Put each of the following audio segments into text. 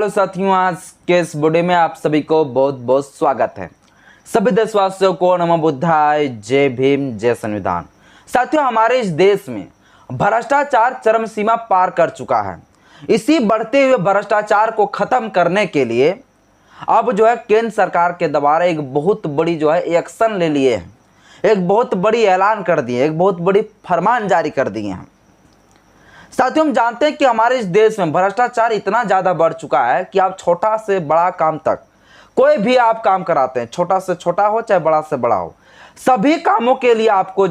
Hello साथियों, आज के इस वीडियो में आप सभी को बहुत बहुत स्वागत है। सभी देशवासियों को नमो बुद्धाय, जय भीम, जय संविधान। साथियों, हमारे इस देश में भ्रष्टाचार चरम सीमा पार कर चुका है। इसी बढ़ते हुए भ्रष्टाचार को खत्म करने के लिए अब केंद्र सरकार के द्वारा एक बहुत बड़ी एक्शन ले लिए हैं, एक बहुत बड़ी ऐलान कर दिए, एक बहुत बड़ी फरमान जारी कर दिए हैं। साथियों, हम जानते हैं कि हमारे इस देश में भ्रष्टाचार इतना ज़्यादा बढ़ चुका है कि आप छोटा से बड़ा काम तक कोई भी आप काम कराते हैं, छोटा से छोटा हो चाहे बड़ा से बड़ा हो, सभी कामों के लिए आपको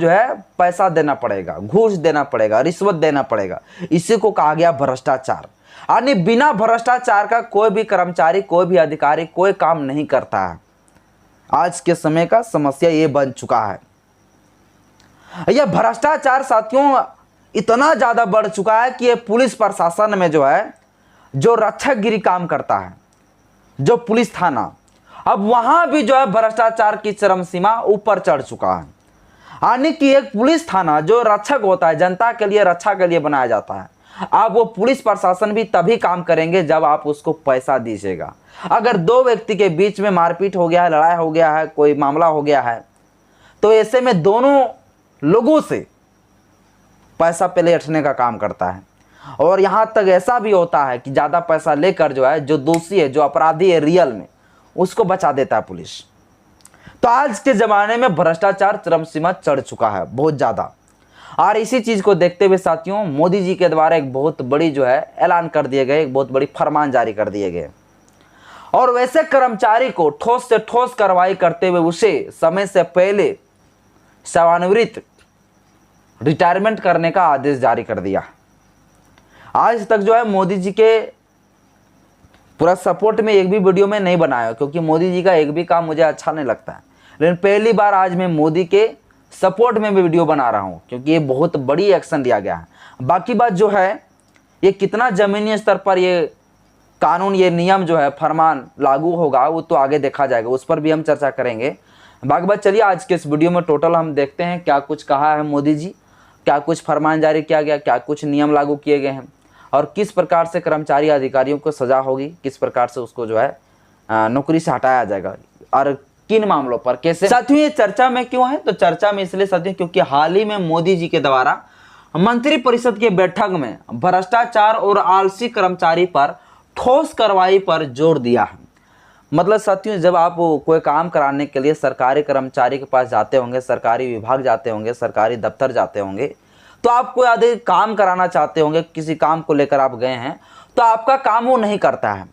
पैसा देना पड़ेगा, घूस देना पड़ेगा, रिश्वत देना पड़ेगा। इसी को कहा गया भ्रष्टाचार। यानी बिना भ्रष्टाचार का कोई भी कर्मचारी, कोई भी अधिकारी कोई काम नहीं करता है। आज के समय का समस्या ये बन चुका है। यह भ्रष्टाचार साथियों इतना ज़्यादा बढ़ चुका है कि ये पुलिस प्रशासन में जो रक्षकगिरी काम करता है, जो पुलिस थाना, अब वहाँ भी भ्रष्टाचार की चरम सीमा ऊपर चढ़ चुका है। यानी कि एक पुलिस थाना जो रक्षक होता है, जनता के लिए, रक्षा के लिए बनाया जाता है, आप वो पुलिस प्रशासन भी तभी काम करेंगे जब आप उसको पैसा दीजिएगा। अगर दो व्यक्ति के बीच में मारपीट हो गया है, लड़ाई हो गया है, कोई मामला हो गया है, तो ऐसे में दोनों लोगों से पैसा पहले हटने का काम करता है। और यहाँ तक ऐसा भी होता है कि ज़्यादा पैसा लेकर जो दोषी है, जो अपराधी है रियल में, उसको बचा देता है पुलिस। तो आज के ज़माने में भ्रष्टाचार चरम सीमा चढ़ चुका है, बहुत ज़्यादा। और इसी चीज़ को देखते हुए साथियों, मोदी जी के द्वारा एक बहुत बड़ी ऐलान कर दिए गए, एक बहुत बड़ी फरमान जारी कर दिए गए। और वैसे कर्मचारी को ठोस से ठोस कार्रवाई करते हुए उसे समय से पहले सेवानिवृत्त रिटायरमेंट करने का आदेश जारी कर दिया। आज तक मोदी जी के पूरा सपोर्ट में एक भी वीडियो में नहीं बनाया, क्योंकि मोदी जी का एक भी काम मुझे अच्छा नहीं लगता है। लेकिन पहली बार आज मैं मोदी के सपोर्ट में भी वीडियो बना रहा हूं, क्योंकि ये बहुत बड़ी एक्शन लिया गया है। बाकी बात ये कितना ज़मीनी स्तर पर ये कानून, ये नियम फरमान लागू होगा, वो तो आगे देखा जाएगा, उस पर भी हम चर्चा करेंगे। बाकी बात चलिए, आज के इस वीडियो में टोटल हम देखते हैं क्या कुछ कहा है मोदी जी, क्या कुछ फरमान जारी किया गया, क्या कुछ नियम लागू किए गए हैं, और किस प्रकार से कर्मचारी अधिकारियों को सजा होगी, किस प्रकार से उसको नौकरी से हटाया जाएगा, और किन मामलों पर कैसे। साथियों, ये चर्चा में क्यों है? तो चर्चा में इसलिए साथियों क्योंकि हाल ही में मोदी जी के द्वारा मंत्रिपरिषद की बैठक में भ्रष्टाचार और आलसी कर्मचारी पर ठोस कार्रवाई पर जोर दिया है। मतलब साथियों, जब आप कोई काम कराने के लिए सरकारी कर्मचारी के पास जाते होंगे, सरकारी विभाग जाते होंगे, सरकारी दफ्तर जाते होंगे, तो आप कोई अधिक काम कराना चाहते होंगे, किसी काम को लेकर आप गए हैं, तो आपका काम वो नहीं करता है।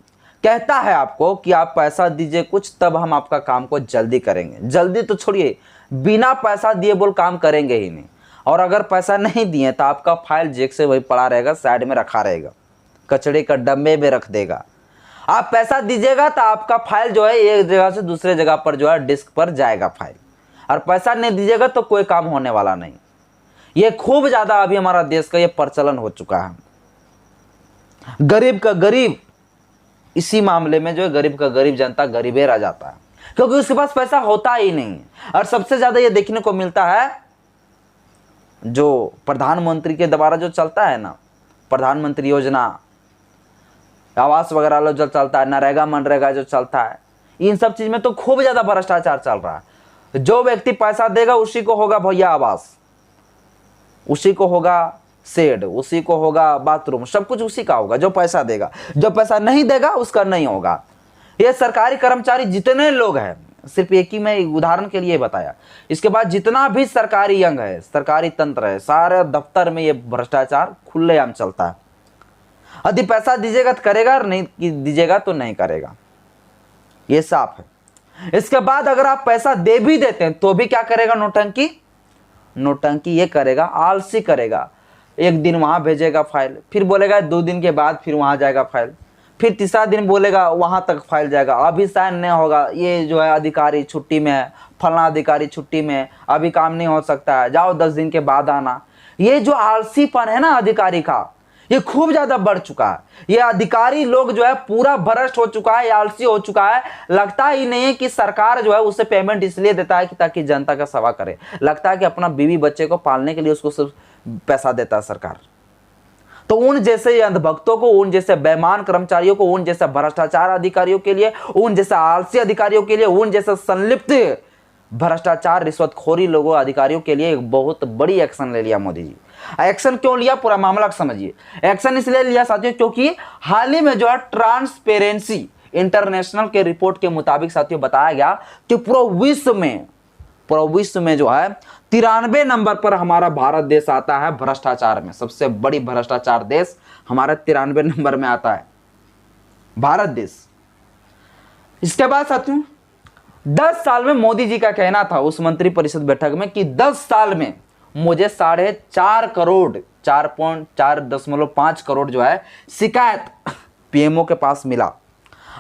कहता है आपको कि आप पैसा दीजिए कुछ, तब हम आपका काम को जल्दी करेंगे। जल्दी तो छोड़िए, बिना पैसा दिए बोल काम करेंगे ही नहीं। और अगर पैसा नहीं दिए तो आपका फाइल जेक से वही पड़ा रहेगा, साइड में रखा रहेगा, कचड़े का डब्बे में रख देगा। आप पैसा दीजिएगा तो आपका फाइल एक जगह से दूसरे जगह पर डिस्क पर जाएगा फाइल, और पैसा नहीं दीजिएगा तो कोई काम होने वाला नहीं। ये खूब ज़्यादा अभी हमारा देश का ये प्रचलन हो चुका है। गरीब का गरीब, इसी मामले में गरीब का गरीब जनता गरीबे रह जाता है, क्योंकि उसके पास पैसा होता ही नहीं। और सबसे ज़्यादा ये देखने को मिलता है जो प्रधानमंत्री के द्वारा जो चलता है ना, प्रधानमंत्री योजना, आवास वगैरह जो चलता है, नरेगा मनरेगा जो चलता है, इन सब चीज़ में तो खूब ज़्यादा भ्रष्टाचार चल रहा है। जो व्यक्ति पैसा देगा उसी को होगा भैया आवास, उसी को होगा शेड, उसी को होगा बाथरूम, सब कुछ उसी का होगा जो पैसा देगा। जो पैसा नहीं देगा उसका नहीं होगा। ये सरकारी कर्मचारी जितने लोग हैं, सिर्फ एक ही मैं उदाहरण के लिए बताया, इसके बाद जितना भी सरकारी अंग है, सरकारी तंत्र है, सारे दफ्तर में ये भ्रष्टाचार खुलेआम चलता है। यदि पैसा दीजिएगा तो करेगा, और नहीं दीजिएगा तो नहीं करेगा, ये साफ है। इसके बाद अगर आप पैसा दे भी देते हैं तो भी क्या करेगा? नोटंकी ये करेगा, आलसी करेगा। एक दिन वहां भेजेगा फाइल, फिर बोलेगा 2 दिन के बाद फिर वहां जाएगा फाइल, फिर तीसरा दिन बोलेगा वहां तक फाइल जाएगा, अभी साइन नहीं होगा, ये अधिकारी छुट्टी में है, फलना अधिकारी छुट्टी में है, अभी काम नहीं हो सकता है, जाओ 10 दिन के बाद आना। ये जो आलसीपन है ना अधिकारी का, ये खूब ज्यादा बढ़ चुका है। ये अधिकारी लोग पूरा भ्रष्ट हो चुका है, आलसी हो चुका है। लगता ही नहीं है कि सरकार उसे पेमेंट इसलिए देता है कि ताकि जनता का सेवा करे। लगता है कि अपना बीवी बच्चे को पालने के लिए उसको सिर्फ पैसा देता है सरकार। तो उन जैसे अंधभक्तों को, उन जैसे बेईमान कर्मचारियों को, उन जैसे भ्रष्टाचार अधिकारियों के लिए, उन जैसे आलसी अधिकारियों के लिए, उन जैसे संलिप्त भ्रष्टाचार रिश्वतखोरी लोगों अधिकारियों के लिए एक बहुत बड़ी एक्शन ले लिया मोदी जी। एक्शन क्यों लिया, पूरा मामला समझिए। एक्शन इसलिए लिया साथियों क्योंकि हाल ही में जो है ट्रांसपेरेंसी इंटरनेशनल के रिपोर्ट के मुताबिक साथियों बताया गया कि पूरा विश्व में जो है 93 नंबर पर हमारा भारत देश आता है भ्रष्टाचार में। सबसे बड़ी भ्रष्टाचार देश हमारा 93 नंबर में आता है भारत देश। इसके बाद साथियों 10 साल में मोदी जी का कहना था उस मंत्री परिषद बैठक में कि 10 साल में मुझे 4.5 करोड़ 4.5 करोड़ जो है शिकायत पीएमओ के पास मिला,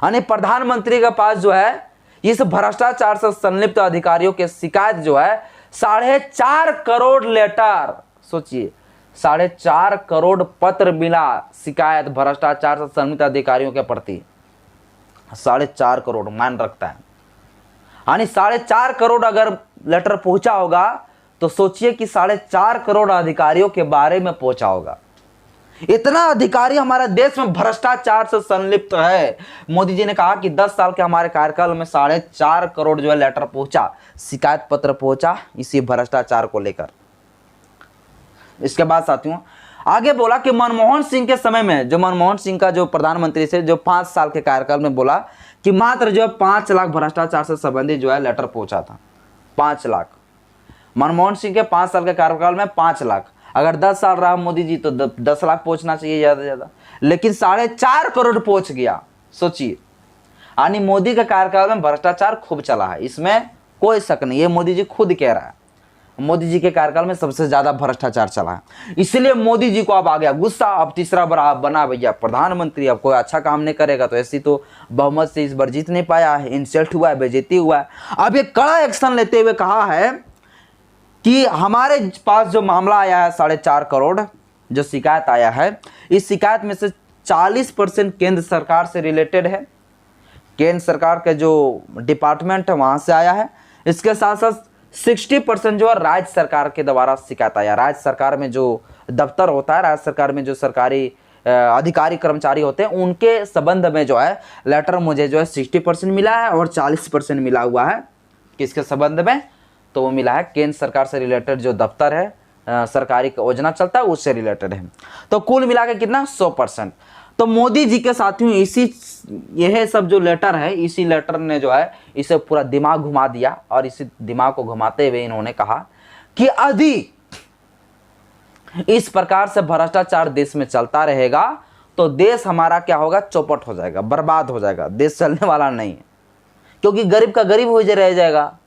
यानी प्रधानमंत्री के पास जो है इस भ्रष्टाचार से संलिप्त अधिकारियों के शिकायत जो है 4.5 करोड़ लेटर, सोचिए 4.5 करोड़ पत्र मिला शिकायत भ्रष्टाचार से संलिप्त अधिकारियों के प्रति। 4.5 करोड़ मान रखता है, यानी 4.5 करोड़ अगर लेटर पहुंचा होगा तो सोचिए कि 4.5 करोड़ अधिकारियों के बारे में पहुंचा होगा। इतना अधिकारी हमारे देश में भ्रष्टाचार से संलिप्त है। मोदी जी ने कहा कि 10 साल के हमारे कार्यकाल में 4.5 करोड़ जो है लेटर पहुंचा, शिकायत पत्र पहुंचा इसी भ्रष्टाचार को लेकर। इसके बाद साथियों आगे बोला कि मनमोहन सिंह के समय में, जो मनमोहन सिंह का जो प्रधानमंत्री से जो 5 साल के कार्यकाल में बोला कि मात्र जो है 5 लाख भ्रष्टाचार से संबंधित जो है लेटर पहुंचा था। 5 लाख मनमोहन सिंह के 5 साल के कार्यकाल में 5 लाख, अगर 10 साल रहा मोदी जी तो 10 लाख पहुंचना चाहिए ज्यादा से ज्यादा, लेकिन 4.5 करोड़ पहुंच गया। सोचिए, यानी मोदी के कार्यकाल में भ्रष्टाचार खूब चला है, इसमें कोई शक नहीं, ये मोदी जी खुद कह रहा है। मोदी जी के कार्यकाल में सबसे ज्यादा भ्रष्टाचार चला है, इसलिए मोदी जी को अब आ गया गुस्सा। अब तीसरा बार बना भैया प्रधानमंत्री, अब कोई अच्छा काम नहीं करेगा तो ऐसी तो बहुमत से इस बार जीत नहीं पाया है, इंसल्ट हुआ है, बेइज्जती हुआ है। अब ये कड़ा एक्शन लेते हुए कहा है कि हमारे पास जो मामला आया है 4.5 करोड़ जो शिकायत आया है, इस शिकायत में से 40% केंद्र सरकार से रिलेटेड है, केंद्र सरकार के जो डिपार्टमेंट है वहां से आया है। इसके साथ साथ 60% जो है राज्य सरकार के द्वारा शिकायत आया। राज्य सरकार में जो दफ्तर होता है, राज्य सरकार में जो सरकारी अधिकारी कर्मचारी होते हैं, उनके संबंध में जो है लेटर मुझे जो है 60% मिला है और 40% मिला हुआ है किसके संबंध में, तो वो मिला है केंद्र सरकार से रिलेटेड जो दफ्तर है, सरकारी योजना चलता है उससे रिलेटेड है। तो कुल मिला के कितना 100%। तो मोदी जी के साथियों यह सब जो लेटर है, इसी लेटर ने जो है इसे पूरा दिमाग घुमा दिया, और इसी दिमाग को घुमाते हुए इन्होंने कहा कि यदि इस प्रकार से भ्रष्टाचार देश में चलता रहेगा तो देश हमारा क्या होगा, चौपट हो जाएगा, बर्बाद हो जाएगा, देश चलने वाला नहीं है। क्योंकि गरीब का गरीब हो रह जाएगा,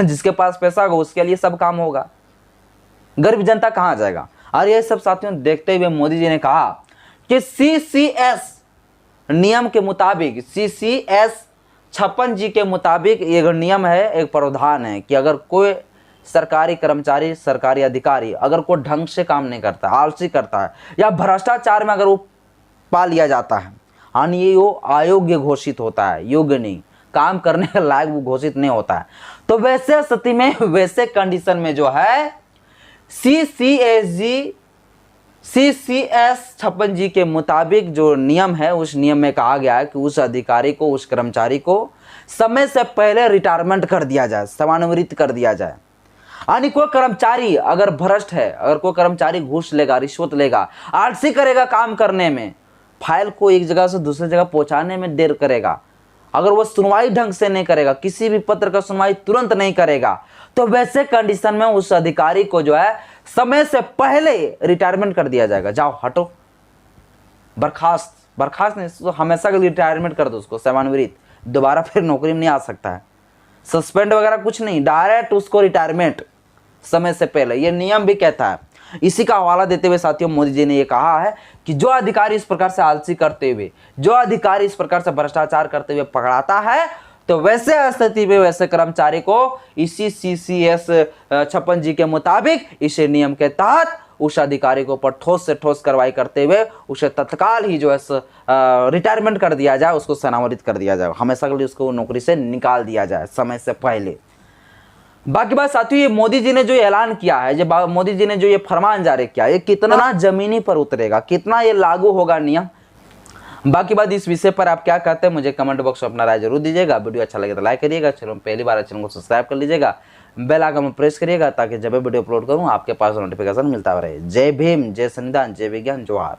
जिसके पास पैसा होगा उसके लिए सब काम होगा, गरीब जनता कहां जाएगा। और ये सब साथियों देखते हुए मोदी जी ने कहा कि CCS नियम के मुताबिक, CCS 56 जी के मुताबिक एक नियम है, एक प्रावधान है कि अगर कोई सरकारी कर्मचारी, सरकारी अधिकारी अगर कोई ढंग से काम नहीं करता, आलसी करता है या भ्रष्टाचार में अगर वो पा लिया जाता है, यानी ये वो अयोग्य घोषित होता है, योग्य नहीं, काम करने के लायक वो घोषित नहीं होता है, तो वैसे स्थिति में, वैसे कंडीशन में जो है CCS 56 जी के मुताबिक जो नियम है, उस नियम में कहा गया है कि उस अधिकारी को, उस कर्मचारी को समय से पहले रिटायरमेंट कर दिया जाए, सेवानिवृत्त कर दिया जाए। यानी कोई कर्मचारी अगर भ्रष्ट है, अगर कोई कर्मचारी घूस लेगा, रिश्वत लेगा, आलसी करेगा काम करने में, फाइल को एक जगह से दूसरी जगह पहुंचाने में देर करेगा, अगर वो सुनवाई ढंग से नहीं करेगा, किसी भी पत्र का सुनवाई तुरंत नहीं करेगा, तो वैसे कंडीशन में उस अधिकारी को जो है समय से पहले रिटायरमेंट कर दिया जाएगा। जाओ हटो, बर्खास्त नहीं, तो हमेशा के लिए रिटायरमेंट कर दो उसको, सेवानिवृत्त, दोबारा फिर नौकरी में नहीं आ सकता है, सस्पेंड वगैरह कुछ नहीं, डायरेक्ट उसको रिटायरमेंट समय से पहले, ये नियम भी कहता है। इसी का हवाला देते हुए साथियों मोदी जी ने ये कहा है कि जो अधिकारी इस प्रकार से आलसी करते हुए, जो अधिकारी इस प्रकार से भ्रष्टाचार करते हुए पकड़ाता है, तो वैसे स्थिति में वैसे कर्मचारी को इसी CCS 56 जी के मुताबिक, इसे नियम के तहत उस अधिकारी को पर ठोस से ठोस कार्रवाई करते हुए उसे तत्काल ही जो है रिटायरमेंट कर दिया जाए, उसको सेवानिवृत्त कर दिया जाए, हमेशा के लिए उसको नौकरी से निकाल दिया जाए समय से पहले। बाकी बात साथियों, ये मोदी जी ने जो ऐलान किया है, जब मोदी जी ने जो ये फरमान जारी किया, ये कितना जमीनी पर उतरेगा, कितना ये लागू होगा नियम। बाकी बात इस विषय पर आप क्या कहते हैं मुझे कमेंट बॉक्स में अपना राय जरूर दीजिएगा। वीडियो अच्छा लगे तो लाइक करिएगा, चलो पहली बार चैनल को सब्सक्राइब कर लीजिएगा, बेल आइकन में प्रेस करिएगा ताकि जब भी वीडियो अपलोड करूं आपके पास नोटिफिकेशन मिलता रहे। जय भीम, जय संविधान, जय विज्ञान, जोहार।